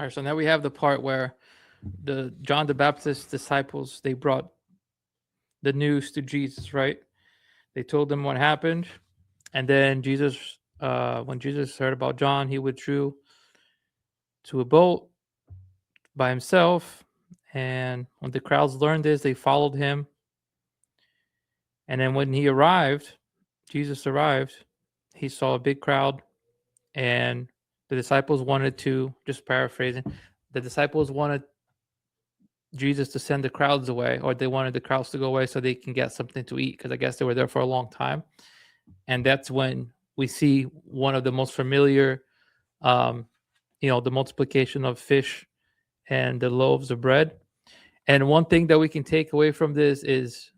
All right, so now we have the part where the John the Baptist's disciples, they brought the news to Jesus, right? They told him what happened, and then Jesus, when Jesus heard about John, he withdrew to a boat by himself. And when the crowds learned this, they followed him. And then when Jesus arrived, he saw a big crowd, and the disciples wanted to, just paraphrasing, the disciples wanted Jesus to send the crowds away, or they wanted the crowds to go away so they can get something to eat, because I guess they were there for a long time. And that's when we see one of the most familiar, the multiplication of fish and the loaves of bread. And one thing that we can take away from this is,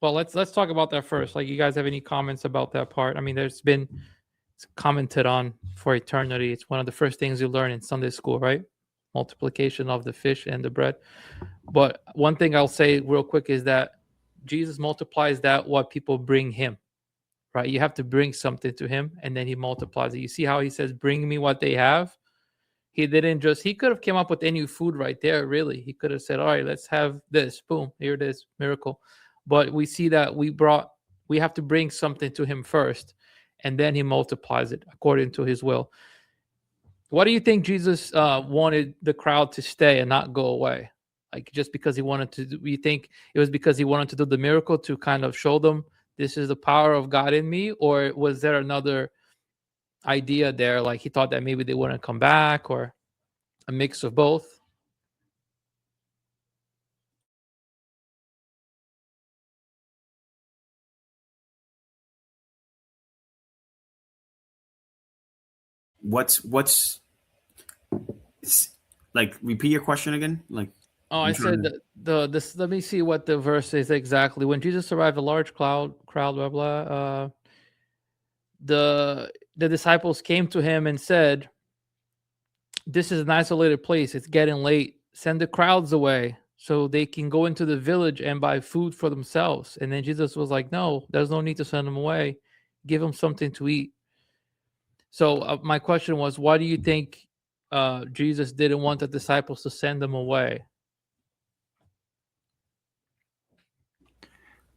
well, let's talk about that first. Like, you guys have any comments about that part? I mean, there's been commented on for eternity. It's one of the first things you learn in Sunday school, right? Multiplication of the fish and the bread. But one thing I'll say real quick is that Jesus multiplies that what people bring him, right? You have to bring something to him, and then he multiplies it. You see how he says, bring me what they have? He could have came up with any food right there, really. He could have said, all right, let's have this. Boom, here it is, miracle. But we see that we have to bring something to him first, and then he multiplies it according to his will. What do you think Jesus wanted the crowd to stay and not go away? Like, just because he wanted to, you think it was because he wanted to do the miracle to kind of show them this is the power of God in me? Or was there another idea there? Like, he thought that maybe they wouldn't come back, or a mix of both? What's like, repeat your question again? Like, I said this. Let me see what the verse is exactly. When Jesus arrived, a large crowd, blah blah. The disciples came to him and said, "This is an isolated place. It's getting late. Send the crowds away so they can go into the village and buy food for themselves." And then Jesus was like, "No, there's no need to send them away. Give them something to eat." So my question was, why do you think Jesus didn't want the disciples to send them away?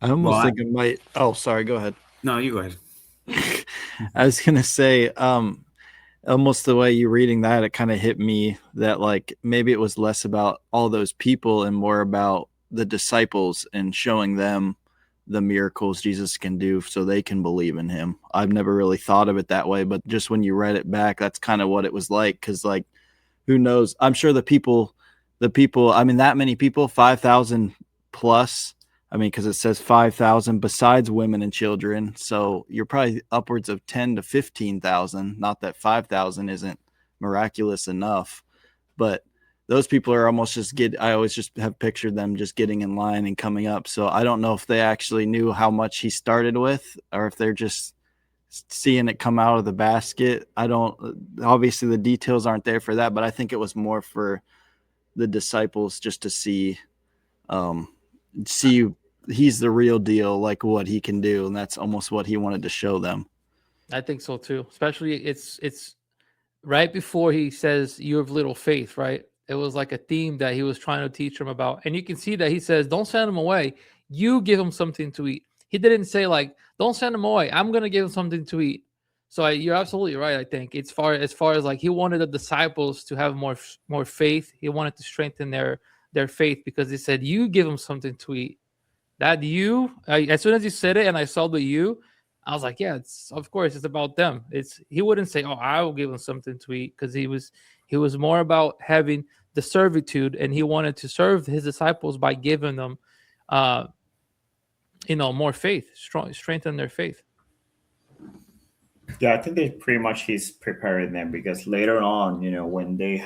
I almost think it might. Oh, sorry. Go ahead. No, you go ahead. I was gonna say, almost the way you're reading that, it kind of hit me that like maybe it was less about all those people and more about the disciples and showing them the miracles Jesus can do so they can believe in him. I've never really thought of it that way, but just when you read it back, that's kind of what it was like. Cause like, who knows? I'm sure the people, I mean, that many people, 5,000 plus. I mean, because it says 5,000 besides women and children. So you're probably upwards of 10 to 15,000. Not that 5,000 isn't miraculous enough, but those people are almost I always just have pictured them just getting in line and coming up. So I don't know if they actually knew how much he started with, or if they're just seeing it come out of the basket. Obviously the details aren't there for that, but I think it was more for the disciples just to see he's the real deal, like what he can do. And that's almost what he wanted to show them. I think so too. Especially it's right before he says, "You have little faith," right? It was like a theme that he was trying to teach them about. And you can see that he says, don't send them away. You give them something to eat. He didn't say like, don't send them away. I'm going to give them something to eat. So you're absolutely right. I think as far as like, he wanted the disciples to have more faith. He wanted to strengthen their faith, because he said, you give them something to eat. That as soon as you said it and I saw the you, I was like, yeah, of course it's about them. He wouldn't say, oh, I will give them something to eat, because he was more about having the servitude, and he wanted to serve his disciples by giving them more faith, strengthen their faith. Yeah, I think that pretty much he's preparing them, because later on, when they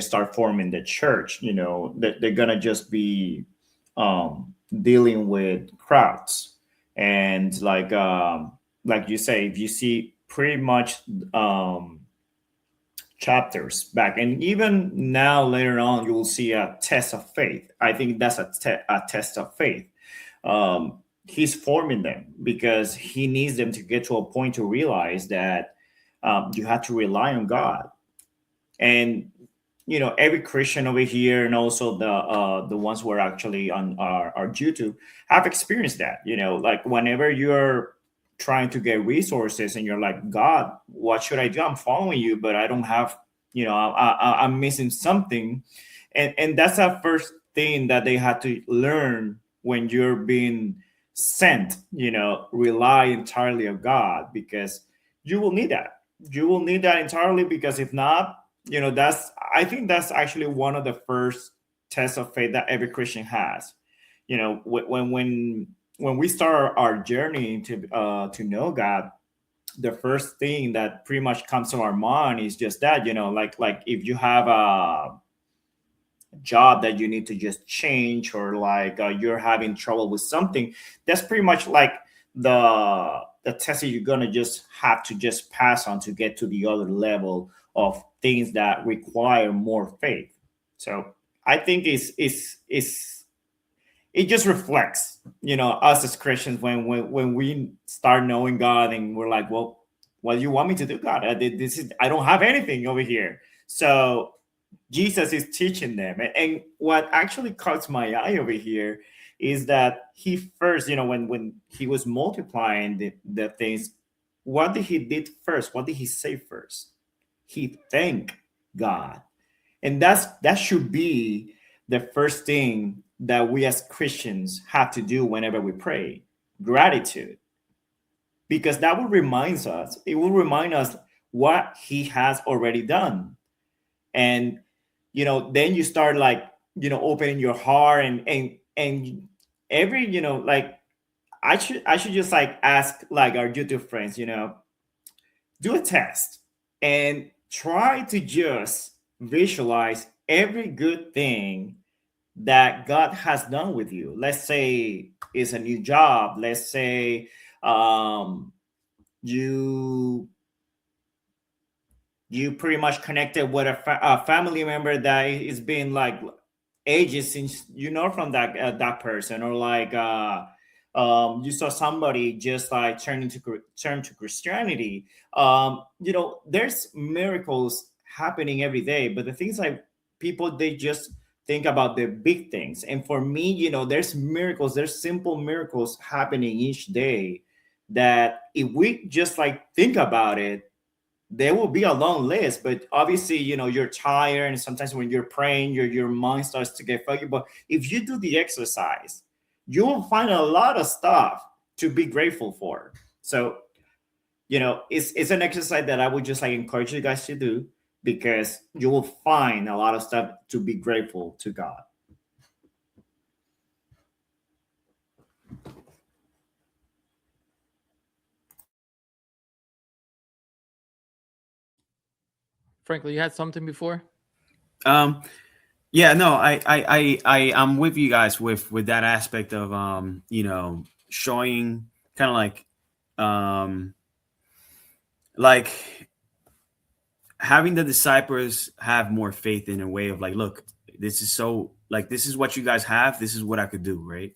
start forming the church, they're gonna just be dealing with crowds. And like you say, if you see pretty much chapters back, and even now later on, you will see a test of faith. I think that's a test of faith. He's forming them because he needs them to get to a point to realize that you have to rely on God. And every Christian over here, and also the ones who are actually on our YouTube, have experienced that. Like whenever you're trying to get resources and you're like, God, what should I do? I'm following you, but I don't have, I'm missing something. And that's the first thing that they had to learn when you're being sent. Rely entirely on God, because you will need that. You will need that entirely, because if not, I think that's actually one of the first tests of faith that every Christian has. When we start our journey to know God, the first thing that pretty much comes to our mind is just that, like if you have a job that you need to just change, or like you're having trouble with something, that's pretty much like the test that you're gonna just have to just pass on to get to the other level of things that require more faith. So I think it just reflects, us as Christians, when we start knowing God and we're like, well, what do you want me to do, God? I don't have anything over here. So Jesus is teaching them. And what actually caught my eye over here is that he first, when he was multiplying the things, what did he did first? What did he say first? He thanked God. And that should be the first thing that we as Christians have to do whenever we pray. Gratitude. Because that will remind us, what he has already done. And then you start like, opening your heart, and every, like I should just like ask like our YouTube friends, do a test and try to just visualize every good thing that God has done with you. Let's say it's a new job. Let's say you pretty much connected with a family member that is been like ages since from that person, or like you saw somebody just like turn to Christianity. There's miracles happening every day, but the things like people, they just think about the big things. And for me, there's simple miracles happening each day that if we just like think about it, there will be a long list. But obviously, you're tired, and sometimes when you're praying, your mind starts to get foggy. But if you do the exercise, you will find a lot of stuff to be grateful for. So it's an exercise that I would just like encourage you guys to do, because you will find a lot of stuff to be grateful to God. Frankly, you had something before? Yeah, no, I'm with you guys with that aspect of showing kind of like having the disciples have more faith in a way of like, look, this is what you guys have, this is what I could do, right?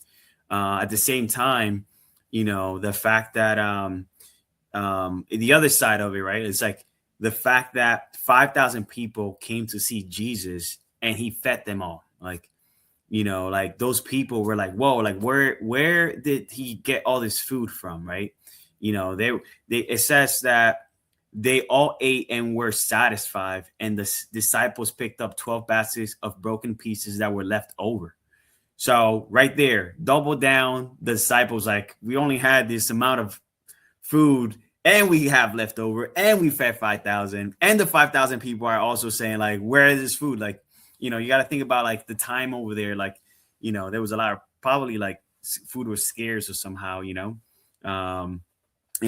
At the same time, the fact that the other side of it, right, it's like the fact that 5,000 people came to see Jesus and he fed them all. Like, like those people were like, whoa, like where did he get all this food from, right? It says that they all ate and were satisfied, and the disciples picked up 12 baskets of broken pieces that were left over. So right there, double down, the disciples like, we only had this amount of food and we have leftover, and we fed 5,000, and the 5,000 people are also saying like, where is this food? Like, you got to think about like the time over there. Like, there was a lot of probably like food was scarce or somehow, in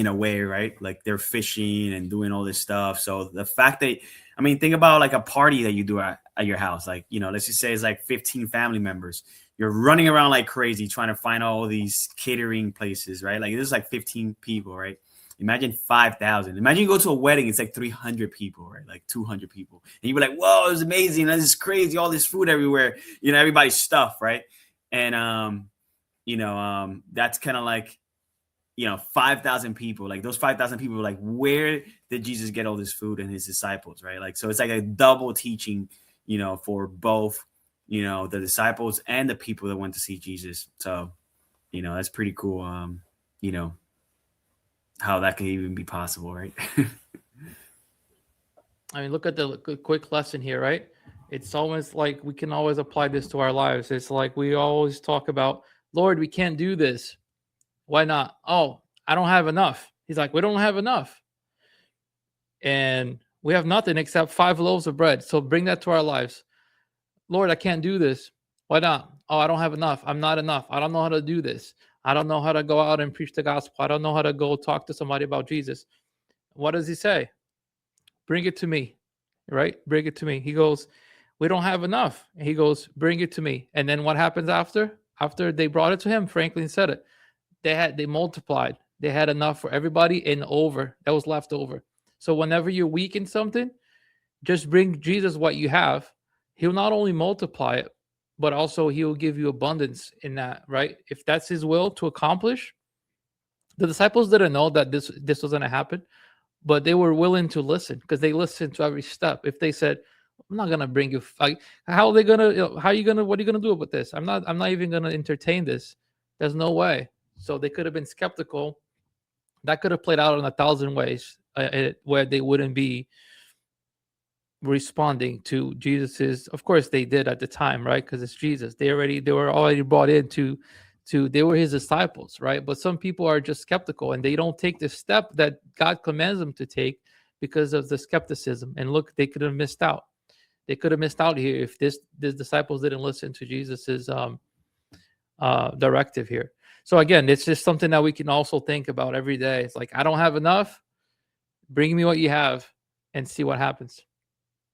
a way, right? Like they're fishing and doing all this stuff. So the fact that, think about like a party that you do at your house. Like, let's just say it's like 15 family members. You're running around like crazy trying to find all these catering places, right? Like there's like 15 people, right? Imagine 5,000. Imagine you go to a wedding, it's like 300 people, right? Like 200 people. And you'd be like, whoa, it was amazing. This is crazy. All this food everywhere. Everybody's stuff, right? And, that's kind of like 5,000 people. Like those 5,000 people were like, where did Jesus get all this food and his disciples, right? Like, so it's like a double teaching, for both, the disciples and the people that went to see Jesus. So, that's pretty cool. How that can even be possible, right? I mean, look at the quick lesson here, right? It's almost like we can always apply this to our lives. It's like we always talk about, Lord, we can't do this. Why not? Oh, I don't have enough. He's like, we don't have enough. And we have nothing except 5 loaves of bread. So bring that to our lives. Lord, I can't do this. Why not? Oh, I don't have enough. I'm not enough. I don't know how to do this. I don't know how to go out and preach the gospel. I don't know how to go talk to somebody about Jesus. What does he say? Bring it to me, right? Bring it to me. He goes, we don't have enough. And he goes, bring it to me. And then what happens after? After they brought it to him, Franklin said it. They multiplied. They had enough for everybody and over. That was left over. So whenever you're weak in something, just bring Jesus what you have. He'll not only multiply it, but also he'll give you abundance in that, right? If that's his will to accomplish. The disciples didn't know that this was going to happen, but they were willing to listen because they listened to every step. If they said, I'm not going to bring you, like, how are they going to, what are you going to do about this? I'm not even going to entertain this. There's no way. So they could have been skeptical. That could have played out in 1,000 ways where they wouldn't be responding to Jesus's. Of course they did at the time, right? Because it's Jesus. They were already brought into they were his disciples, right? But some people are just skeptical and they don't take the step that God commands them to take because of the skepticism. And look, they could have missed out. They could have missed out here if these disciples didn't listen to Jesus's directive here. So again, it's just something that we can also think about every day. It's like, I don't have enough. Bring me what you have and see what happens.